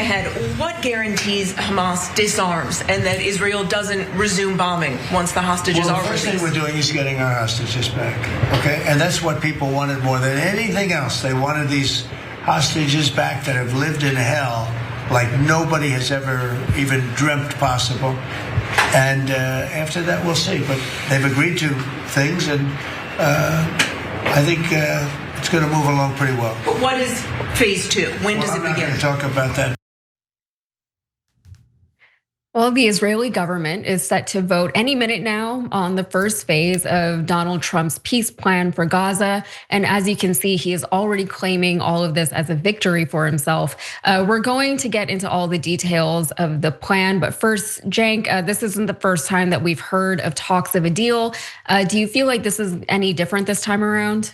ahead, what guarantees Hamas disarms and that Israel doesn't resume bombing once the hostages are released? The first thing we're doing is getting our hostages back, okay? And that's what people wanted more than anything else. They wanted these hostages back that have lived in hell like nobody has ever even dreamt possible. And after that, we'll see. But they've agreed to things, and I think it's going to move along pretty well. But what is phase two? When does it begin? I'm not going to talk about that. Well, the Israeli government is set to vote any minute now on the first phase of Donald Trump's peace plan for Gaza. And as you can see, he is already claiming all of this as a victory for himself. We're going to get into all the details of the plan. But first, Cenk, this isn't the first time that we've heard of talks of a deal. Do you feel like this is any different this time around?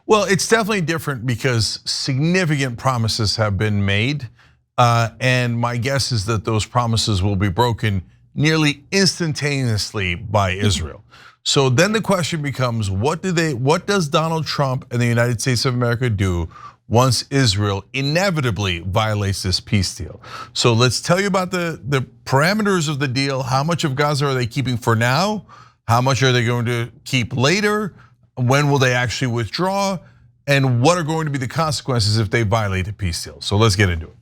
Well, it's definitely different because significant promises have been made. And my guess is that those promises will be broken nearly instantaneously by Israel. So then the question becomes, what does Donald Trump and the United States of America do once Israel inevitably violates this peace deal? So let's tell you about the parameters of the deal. How much of Gaza are they keeping for now? How much are they going to keep later? When will they actually withdraw? And what are going to be the consequences if they violate the peace deal? So let's get into it.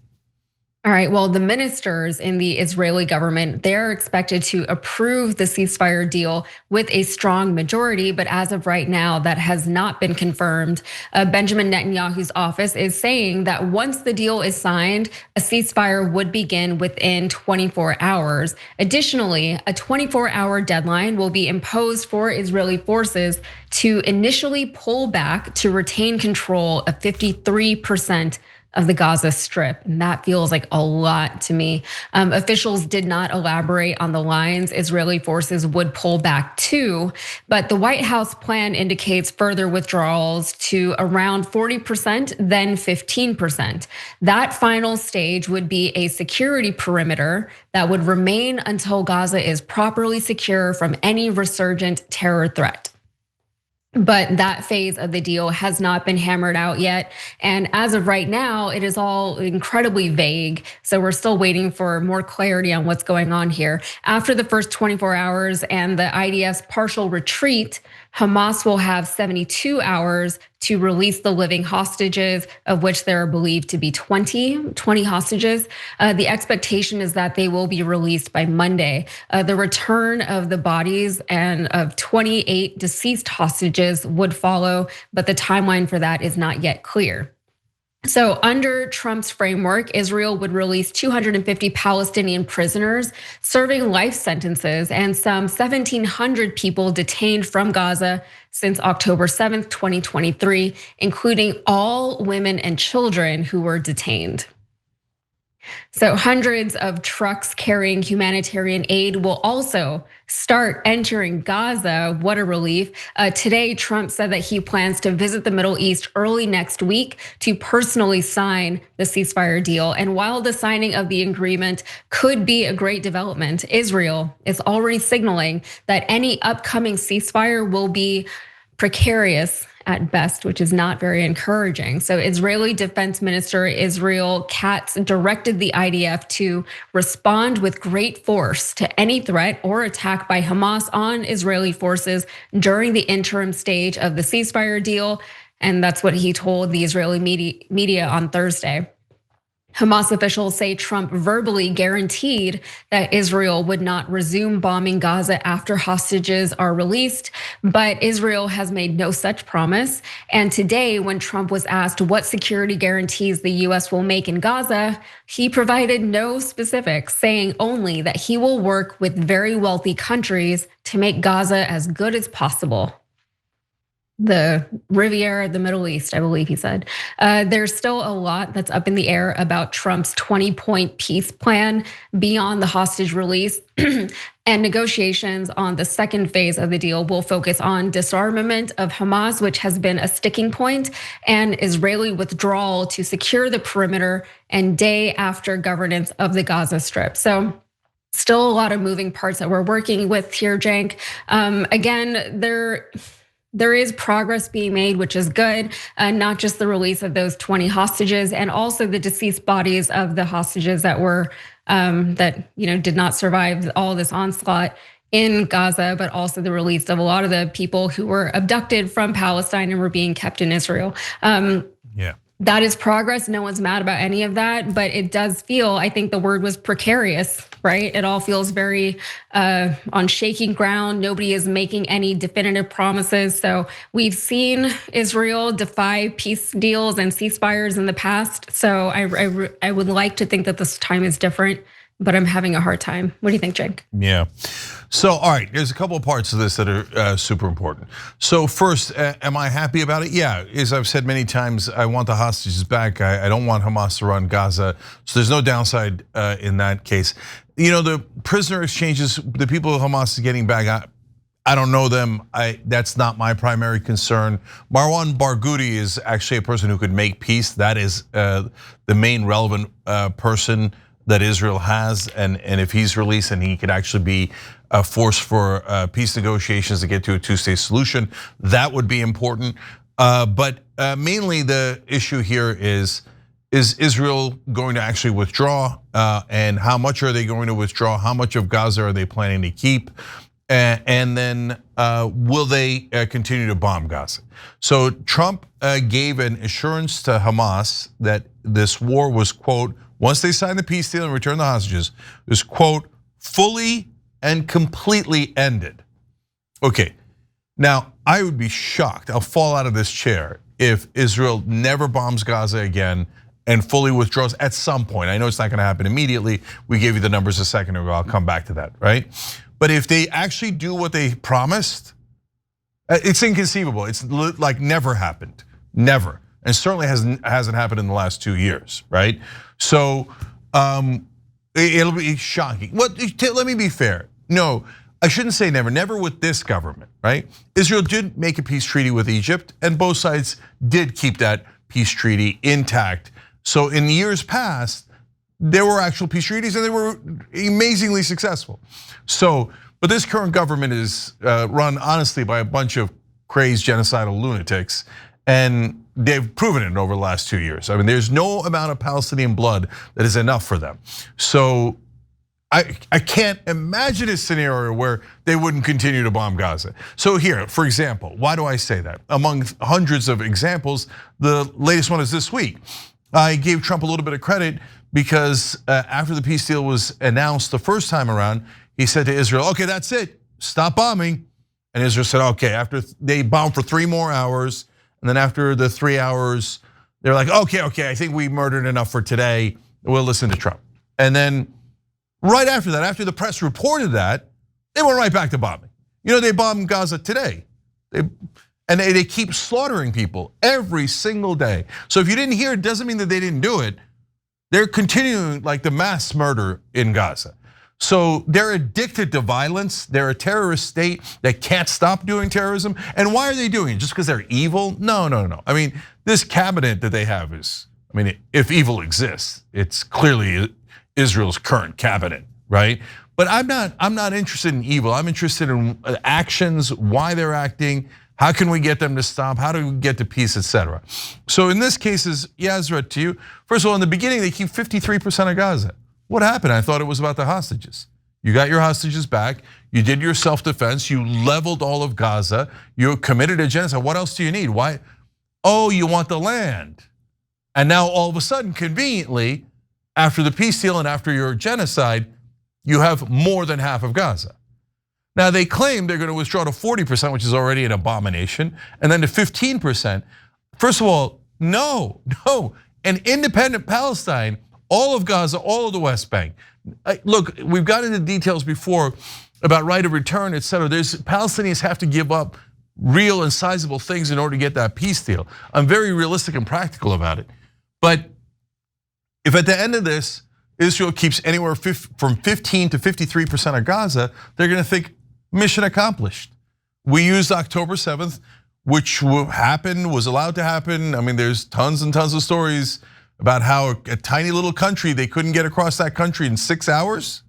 All right, well, the ministers in the Israeli government, they're expected to approve the ceasefire deal with a strong majority, but as of right now, that has not been confirmed. Benjamin Netanyahu's office is saying that once the deal is signed, a ceasefire would begin within 24 hours. Additionally, a 24-hour deadline will be imposed for Israeli forces to initially pull back to retain control of 53% of the Gaza Strip, and that feels like a lot to me. Officials did not elaborate on the lines Israeli forces would pull back to, but the White House plan indicates further withdrawals to around 40%, then 15%. That final stage would be a security perimeter that would remain until Gaza is properly secure from any resurgent terror threat. But that phase of the deal has not been hammered out yet. And as of right now, it is all incredibly vague. So we're still waiting for more clarity on what's going on here. After the first 24 hours and the IDF's partial retreat, Hamas will have 72 hours to release the living hostages, of which there are believed to be 20 hostages. The expectation is that they will be released by Monday. The return of the bodies and of 28 deceased hostages would follow, but the timeline for that is not yet clear. So under Trump's framework, Israel would release 250 Palestinian prisoners serving life sentences and some 1,700 people detained from Gaza since October 7th, 2023, including all women and children who were detained. So hundreds of trucks carrying humanitarian aid will also start entering Gaza. What a relief. Today, Trump said that he plans to visit the Middle East early next week to personally sign the ceasefire deal. And while the signing of the agreement could be a great development, Israel is already signaling that any upcoming ceasefire will be precarious at best, which is not very encouraging. So Israeli Defense Minister Israel Katz directed the IDF to respond with great force to any threat or attack by Hamas on Israeli forces during the interim stage of the ceasefire deal. And that's what he told the Israeli media on Thursday. Hamas officials say Trump verbally guaranteed that Israel would not resume bombing Gaza after hostages are released, but Israel has made no such promise. And today, when Trump was asked what security guarantees the US will make in Gaza, he provided no specifics, saying only that he will work with very wealthy countries to make Gaza as good as possible. The Riviera, the Middle East, I believe he said. There's still a lot that's up in the air about Trump's 20-point peace plan beyond the hostage release. And negotiations on the second phase of the deal will focus on disarmament of Hamas, which has been a sticking point, and Israeli withdrawal to secure the perimeter and day after governance of the Gaza Strip. So still a lot of moving parts that we're working with here, Cenk. Again, there is progress being made, which is good. Not just the release of those 20 hostages, and also the deceased bodies of the hostages that were did not survive all this onslaught in Gaza, but also the release of a lot of the people who were abducted from Palestine and were being kept in Israel. Yeah. That is progress. No one's mad about any of that, but it does feel, I think the word was precarious, right? It all feels very on shaky ground. Nobody is making any definitive promises. So we've seen Israel defy peace deals and ceasefires in the past. So I would like to think that this time is different, but I'm having a hard time. What do you think, Cenk? Yeah. So, all right, there's a couple of parts of this that are super important. So first, am I happy about it? Yeah, as I've said many times, I want the hostages back. I don't want Hamas to run Gaza. So there's no downside in that case. The prisoner exchanges, the people Hamas is getting back, I don't know them. That's not my primary concern. Marwan Barghouti is actually a person who could make peace. That is the main relevant person that Israel has, and if he's released, and he could actually be a force for peace negotiations to get to a two-state solution, that would be important. But mainly the issue here is Israel going to actually withdraw, and how much are they going to withdraw? How much of Gaza are they planning to keep? And then will they continue to bomb Gaza? So Trump gave an assurance to Hamas that this war was, quote, once they sign the peace deal and return the hostages, is, quote, fully and completely ended. Okay, now I would be shocked, I'll fall out of this chair, if Israel never bombs Gaza again and fully withdraws at some point. I know it's not gonna happen immediately. We gave you the numbers a second ago, I'll come back to that, right? But if they actually do what they promised, it's inconceivable. It's like never happened, never. And certainly hasn't happened in the last 2 years, right? So it'll be shocking. Let me be fair. No, I shouldn't say never. Never with this government, right? Israel did make a peace treaty with Egypt, and both sides did keep that peace treaty intact. So in years past, there were actual peace treaties, and they were amazingly successful. So, but this current government is run honestly by a bunch of crazed genocidal lunatics, and they've proven it over the last 2 years. I mean, there's no amount of Palestinian blood that is enough for them. So I can't imagine a scenario where they wouldn't continue to bomb Gaza. So here, for example, why do I say that? Among hundreds of examples, the latest one is this week. I gave Trump a little bit of credit because after the peace deal was announced the first time around, he said to Israel, okay, that's it, stop bombing. And Israel said, okay, after they bombed for 3 more hours, and then after the 3 hours, they're like, okay, I think we murdered enough for today. We'll listen to Trump. And then right after that, after the press reported that, they went right back to bombing. They bombed Gaza today. They keep slaughtering people every single day. So if you didn't hear, it doesn't mean that they didn't do it. They're continuing like the mass murder in Gaza. So they're addicted to violence. They're a terrorist state that can't stop doing terrorism. And why are they doing it? Just because they're evil? No. I mean, this cabinet that they have is, if evil exists, it's clearly Israel's current cabinet, right? But I'm not interested in evil. I'm interested in actions, why they're acting, how can we get them to stop, how do we get to peace, etc. So in this case, Yazra, to you, first of all, in the beginning, they keep 53% of Gaza. What happened? I thought it was about the hostages. You got your hostages back, you did your self-defense, you leveled all of Gaza, you committed a genocide. What else do you need? Why? Oh, you want the land. And now all of a sudden, conveniently, after the peace deal and after your genocide, you have more than half of Gaza. Now they claim they're going to withdraw to 40%, which is already an abomination, and then to 15%. First of all, no. An independent Palestine, all of Gaza, all of the West Bank. Look, we've got into details before about right of return, etc. Palestinians have to give up real and sizable things in order to get that peace deal. I'm very realistic and practical about it. But if at the end of this, Israel keeps anywhere from 15 to 53% of Gaza, they're going to think mission accomplished. We used October 7th, which was allowed to happen. I mean, there's tons and tons of stories about how a tiny little country, they couldn't get across that country in 6 hours.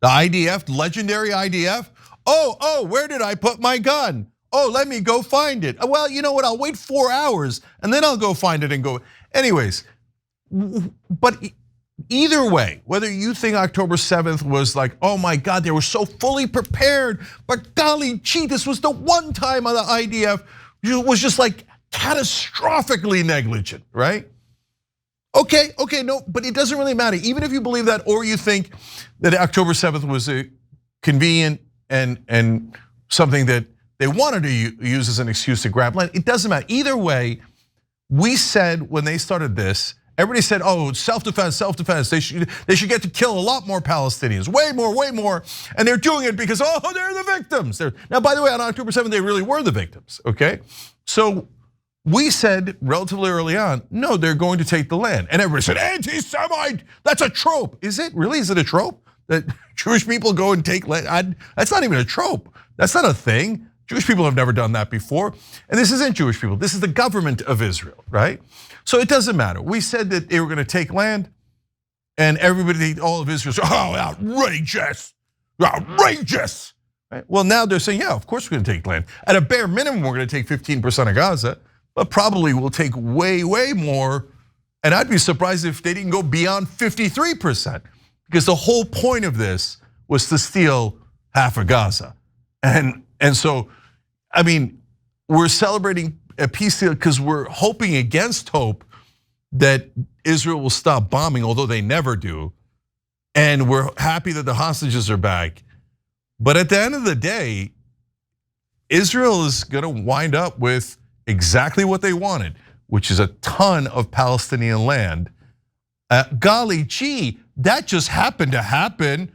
The IDF, legendary IDF. Oh, where did I put my gun? oh, let me go find it. Well, you know what? I'll wait 4 hours and then I'll go find it and go. Anyways, but either way, whether you think October 7th was like, oh my God, they were so fully prepared, but golly gee, this was the one time the IDF was just like catastrophically negligent, right? Okay, no, but it doesn't really matter. Even if you believe that, or you think that October 7th was a convenient and something that they wanted to use as an excuse to grab land, it doesn't matter. Either way, we said when they started this, everybody said, oh, self-defense, self-defense. They should get to kill a lot more Palestinians, way more. And they're doing it because, oh, they're the victims. Now, by the way, on October 7th, they really were the victims, okay? So we said relatively early on, no, they're going to take the land. And everybody said, anti-Semite, that's a trope. Is it really, is it a trope? That Jewish people go and take land? That's not even a trope. That's not a thing. Jewish people have never done that before. And this isn't Jewish people, this is the government of Israel, right? So it doesn't matter. We said that they were gonna take land and everybody, all of Israel said, oh, outrageous. Right? Well, now they're saying, yeah, of course we're gonna take land. At a bare minimum, we're gonna take 15% of Gaza, but probably we'll take way more. And I'd be surprised if they didn't go beyond 53%. Because the whole point of this was to steal half of Gaza. And so, I mean, we're celebrating a peace deal because we're hoping against hope that Israel will stop bombing, although they never do. And we're happy that the hostages are back. But at the end of the day, Israel is gonna wind up with exactly what they wanted, which is a ton of Palestinian land. Golly gee, that just happened to happen.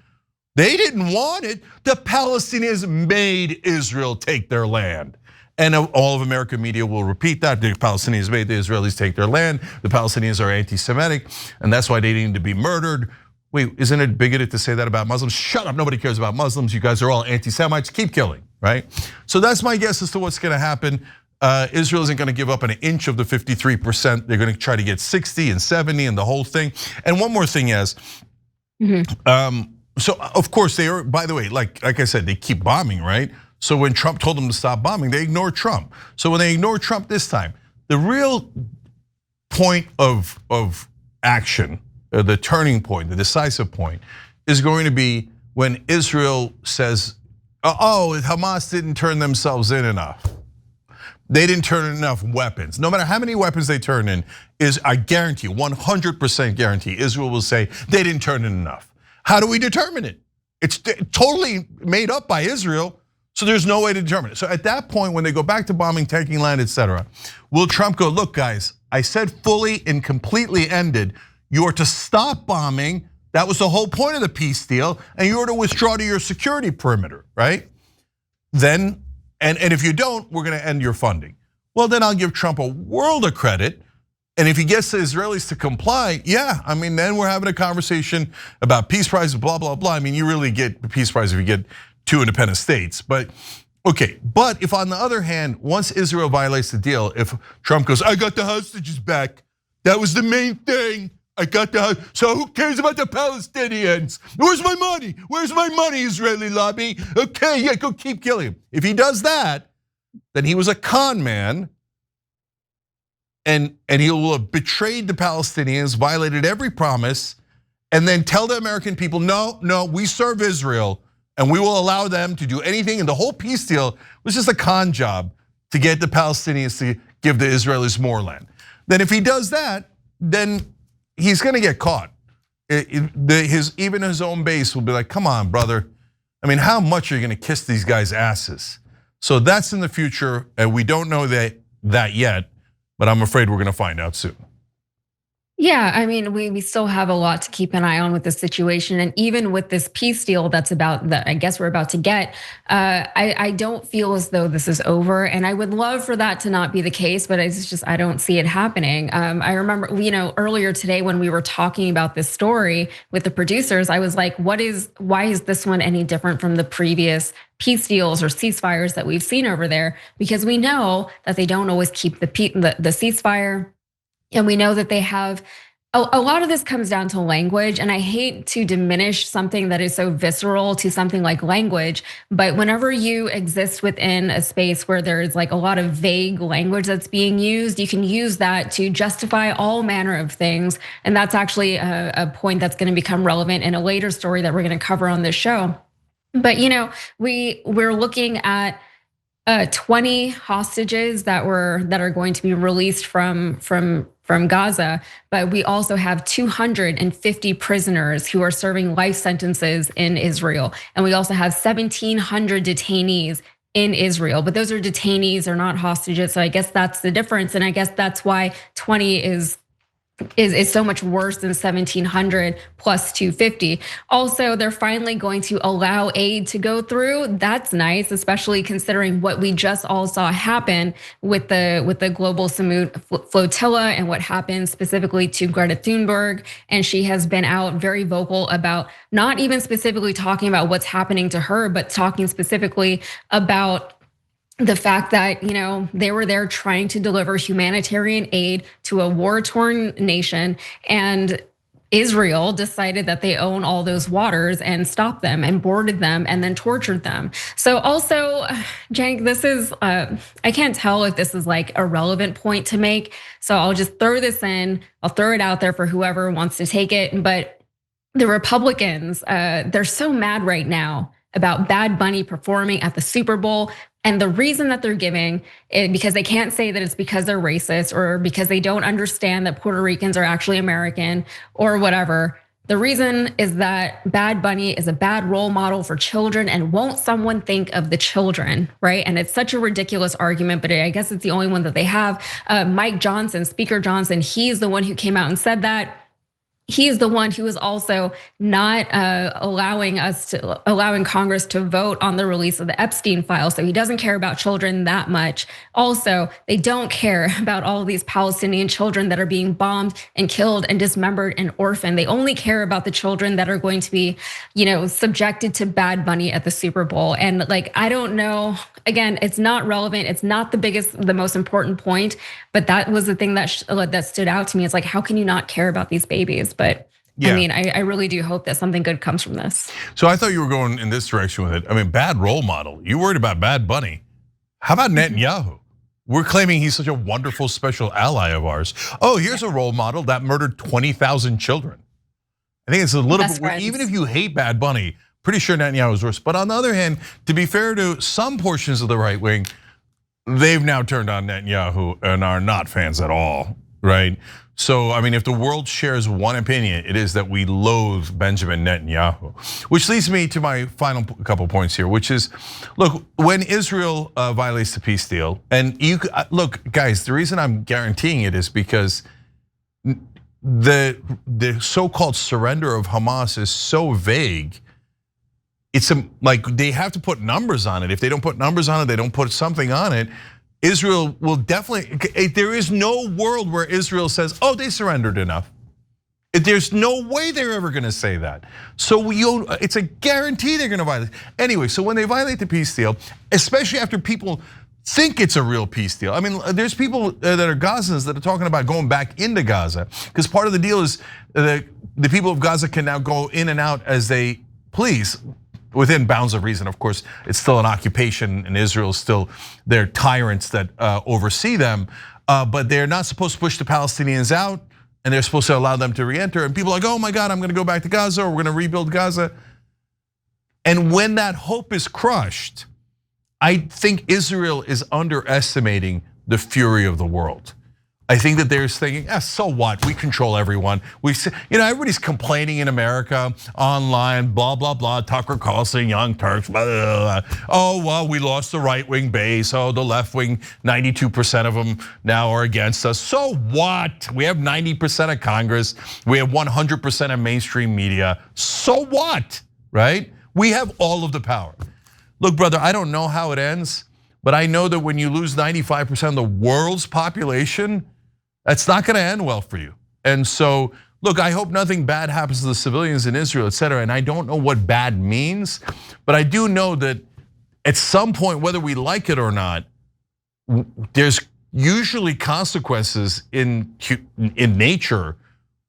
They didn't want it. The Palestinians made Israel take their land. And all of American media will repeat that. The Palestinians made the Israelis take their land. The Palestinians are anti-Semitic, and that's why they need to be murdered. Wait, isn't it bigoted to say that about Muslims? Shut up, nobody cares about Muslims. You guys are all anti-Semites, keep killing, right? So that's my guess as to what's gonna happen. Israel isn't gonna give up an inch of the 53%. They're gonna try to get 60 and 70 and the whole thing. And one more thing is, so of course they are, by the way, like I said, they keep bombing, right? So when Trump told them to stop bombing, they ignored Trump. So when they ignore Trump this time, the real point of action, the turning point, the decisive point, is going to be when Israel says, oh, Hamas didn't turn themselves in enough. They didn't turn in enough weapons. No matter how many weapons they turn in, I guarantee, 100% guarantee, Israel will say they didn't turn in enough. How do we determine it? It's totally made up by Israel, so there's no way to determine it. So at that point, when they go back to bombing, taking land, etc., will Trump go, look guys, I said fully and completely ended. You are to stop bombing. That was the whole point of the peace deal, and you are to withdraw to your security perimeter, right? Then, and if you don't, we're gonna end your funding. Well, then I'll give Trump a world of credit. And if he gets the Israelis to comply, yeah, I mean, then we're having a conversation about peace prizes, blah, blah, blah. I mean, you really get the peace prize if you get 2 independent states. But okay, but if on the other hand, once Israel violates the deal, if Trump goes, I got the hostages back, that was the main thing. I got the, so who cares about the Palestinians? Where's my money? Where's my money, Israeli lobby? Okay, yeah, go keep killing him. If he does that, then he was a con man, and he will have betrayed the Palestinians, violated every promise, and then tell the American people, no, we serve Israel, and we will allow them to do anything. And the whole peace deal was just a con job to get the Palestinians to give the Israelis more land. Then if he does that, then he's gonna get caught. Even his own base will be like, come on, brother. I mean, how much are you gonna kiss these guys' asses? So that's in the future, and we don't know that yet, but I'm afraid we're gonna find out soon. Yeah, I mean, we still have a lot to keep an eye on with the situation, and even with this peace deal that I guess we're about to get, I don't feel as though this is over, and I would love for that to not be the case, but I don't see it happening. I remember, earlier today when we were talking about this story with the producers, I was like, why is this one any different from the previous peace deals or ceasefires that we've seen over there? Because we know that they don't always keep the ceasefire. And we know that they have A lot of this comes down to language, and I hate to diminish something that is so visceral to something like language, but whenever you exist within a space where there's like a lot of vague language that's being used, you can use that to justify all manner of things. And that's actually a point that's gonna become relevant in a later story that we're gonna cover on this show. But we're looking at 20 hostages that are going to be released from Gaza, but we also have 250 prisoners who are serving life sentences in Israel, and we also have 1,700 detainees in Israel. But those are detainees, they're not hostages. So I guess that's the difference, and I guess that's why 20 is so much worse than 1,700 plus 250. Also, they're finally going to allow aid to go through. That's nice, especially considering what we just all saw happen with the global Samud flotilla and what happened specifically to Greta Thunberg. And she has been out very vocal about not even specifically talking about what's happening to her, but talking specifically about the fact that they were there trying to deliver humanitarian aid to a war-torn nation, and Israel decided that they own all those waters and stopped them and boarded them and then tortured them. So also, Cenk, this is, I can't tell if this is like a relevant point to make. So I'll just throw this in, I'll throw it out there for whoever wants to take it. But the Republicans, they're so mad right now about Bad Bunny performing at the Super Bowl. And the reason that they're giving it, because they can't say that it's because they're racist or because they don't understand that Puerto Ricans are actually American or whatever. The reason is that Bad Bunny is a bad role model for children, and won't someone think of the children, right? And it's such a ridiculous argument, but I guess it's the only one that they have. Mike Johnson, Speaker Johnson, he's the one who came out and said that. He's the one who is also not allowing Congress to vote on the release of the Epstein file. So he doesn't care about children that much. Also, they don't care about all of these Palestinian children that are being bombed and killed and dismembered and orphaned. They only care about the children that are going to be, subjected to Bad Bunny at the Super Bowl. And like, I don't know. Again, it's not relevant. It's not the most important point. But that was the thing that stood out to me. It's like, how can you not care about these babies? But yeah. I mean, I really do hope that something good comes from this. So I thought you were going in this direction with it. I mean, bad role model. You worried about Bad Bunny? How about Netanyahu? We're claiming he's such a wonderful special ally of ours. Oh, here's a role model that murdered 20,000 children. I think it's a little bit, even if you hate Bad Bunny, pretty sure Netanyahu is worse. But on the other hand, to be fair to some portions of the right wing, they've now turned on Netanyahu and are not fans at all, right? So, I mean, if the world shares one opinion, it is that we loathe Benjamin Netanyahu. Which leads me to my final couple points here, which is, look, when Israel violates the peace deal, and look, guys, the reason I'm guaranteeing it is because the so-called surrender of Hamas is so vague. It's like they have to put numbers on it. If they don't put numbers on it, they don't put something on it. Israel will definitely, there is no world where Israel says, oh, they surrendered enough. There's no way they're ever gonna say that. So it's a guarantee they're gonna violate. Anyway, so when they violate the peace deal, especially after people think it's a real peace deal. I mean, there's people that are Gazans that are talking about going back into Gaza, because part of the deal is the people of Gaza can now go in and out as they please, within bounds of reason. Of course, it's still an occupation, and Israel's still their tyrants that oversee them. But they're not supposed to push the Palestinians out, and they're supposed to allow them to re-enter. And people are like, oh my God, I'm gonna go back to Gaza, or we're gonna rebuild Gaza. And when that hope is crushed, I think Israel is underestimating the fury of the world. I think that they're thinking, so what? We control everyone. Everybody's complaining in America, online, blah, blah, blah, Tucker Carlson, Young Turks, blah, blah, blah. Oh, well, we lost the right wing base. Oh, the left wing, 92% of them now are against us. So what? We have 90% of Congress. We have 100% of mainstream media. So what, right? We have all of the power. Look, brother, I don't know how it ends, but I know that when you lose 95% of the world's population, that's not gonna end well for you. And so, look, I hope nothing bad happens to the civilians in Israel, et cetera. And I don't know what bad means, but I do know that at some point, whether we like it or not, there's usually consequences in nature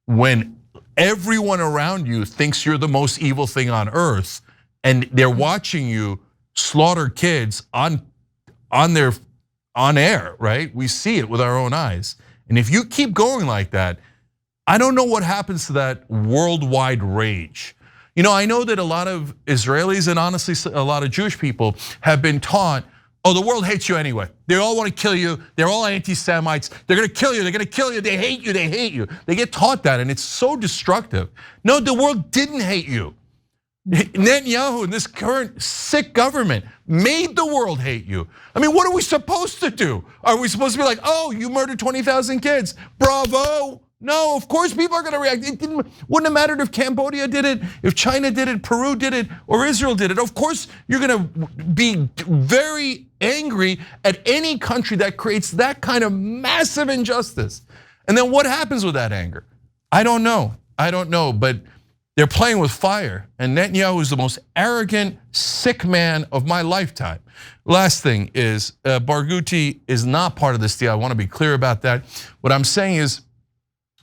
when everyone around you thinks you're the most evil thing on earth, and they're watching you slaughter kids on air, right? We see it with our own eyes. And if you keep going like that, I don't know what happens to that worldwide rage. I know that a lot of Israelis and honestly a lot of Jewish people have been taught, oh, the world hates you anyway. They all want to kill you. They're all anti-Semites. They're going to kill you. They're going to kill you. They hate you. They hate you. They get taught that, and it's so destructive. No, the world didn't hate you. Netanyahu and this current sick government made the world hate you. I mean, what are we supposed to do? Are we supposed to be like, oh, you murdered 20,000 kids, bravo? No, of course people are going to react. Wouldn't have mattered if Cambodia did it, if China did it, Peru did it, or Israel did it. Of course you're going to be very angry at any country that creates that kind of massive injustice. And then what happens with that anger? I don't know, but they're playing with fire, and Netanyahu is the most arrogant, sick man of my lifetime. Last thing is, Barghouti is not part of this deal. I want to be clear about that. What I'm saying is,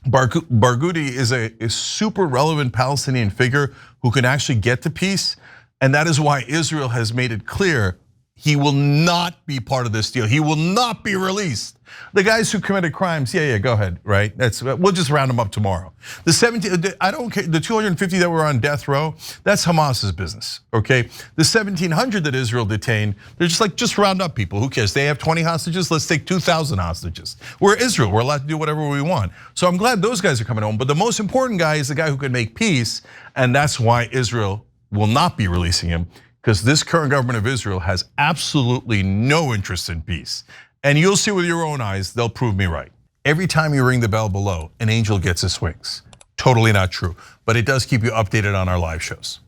Barghouti is a super relevant Palestinian figure who can actually get to peace, and that is why Israel has made it clear he will not be part of this deal. He will not be released. The guys who committed crimes, yeah, go ahead, right? We'll just round them up tomorrow. The 17, I don't care. The 250 that were on death row, that's Hamas's business, okay? The 1,700 that Israel detained, they're just like, just round up people. Who cares? They have 20 hostages. Let's take 2,000 hostages. We're Israel. We're allowed to do whatever we want. So I'm glad those guys are coming home. But the most important guy is the guy who can make peace, and that's why Israel will not be releasing him, because this current government of Israel has absolutely no interest in peace. And you'll see with your own eyes, they'll prove me right. Every time you ring the bell below, an angel gets his wings. Totally not true, but it does keep you updated on our live shows.